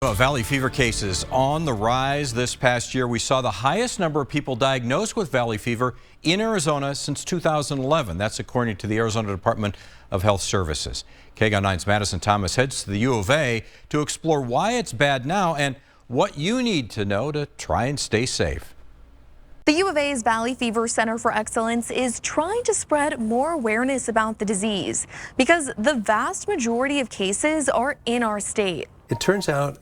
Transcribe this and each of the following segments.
Valley fever cases on the rise this past year. We saw the highest number of people diagnosed with valley fever in Arizona since 2011. That's according to the Arizona Department of Health Services. KGUN 9's Madison Thomas heads to the U of A to explore why it's bad now and what you need to know to try and stay safe. The U of A's Valley Fever Center for Excellence is trying to spread more awareness about the disease because the vast majority of cases are in our state. It turns out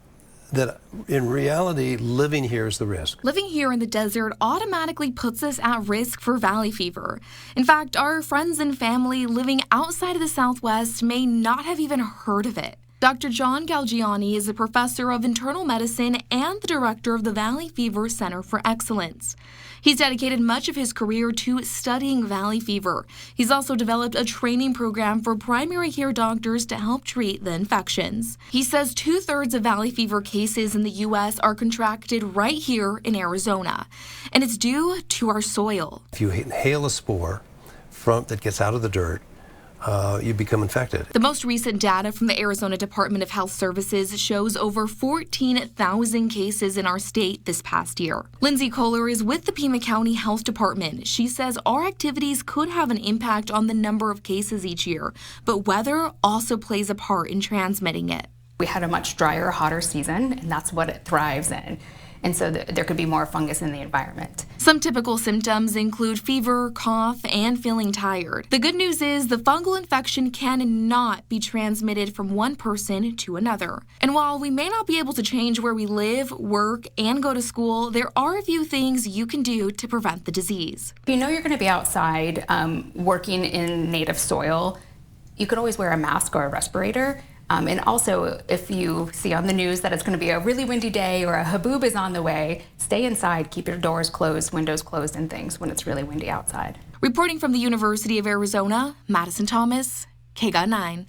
that in reality, living here is the risk. Living here in the desert automatically puts us at risk for valley fever. In fact, our friends and family living outside of the Southwest may not have even heard of it. Dr. John Galgiani is a professor of internal medicine and the director of the Valley Fever Center for Excellence. He's dedicated much of his career to studying valley fever. He's also developed a training program for primary care doctors to help treat the infections. He says 2/3 of valley fever cases in the U.S. are contracted right here in Arizona, and it's due to our soil. If you inhale a spore that gets out of the dirt, you become infected. The most recent data from the Arizona Department of Health Services shows over 14,000 cases in our state this past year. Lindsay Kohler is with the Pima County Health Department. She says our activities could have an impact on the number of cases each year, but weather also plays a part in transmitting it. We had a much drier, hotter season, and that's what it thrives in. And so there could be more fungus in the environment. Some typical symptoms include fever, cough, and feeling tired. The good news is the fungal infection cannot be transmitted from one person to another. And while we may not be able to change where we live, work, and go to school, there are a few things you can do to prevent the disease. If you know you're going to be outside working in native soil, you could always wear a mask or a respirator. And also, if you see on the news that it's going to be a really windy day or a haboob is on the way, stay inside, keep your doors closed, windows closed, and things when it's really windy outside. Reporting from the University of Arizona, Madison Thomas, KGUN 9.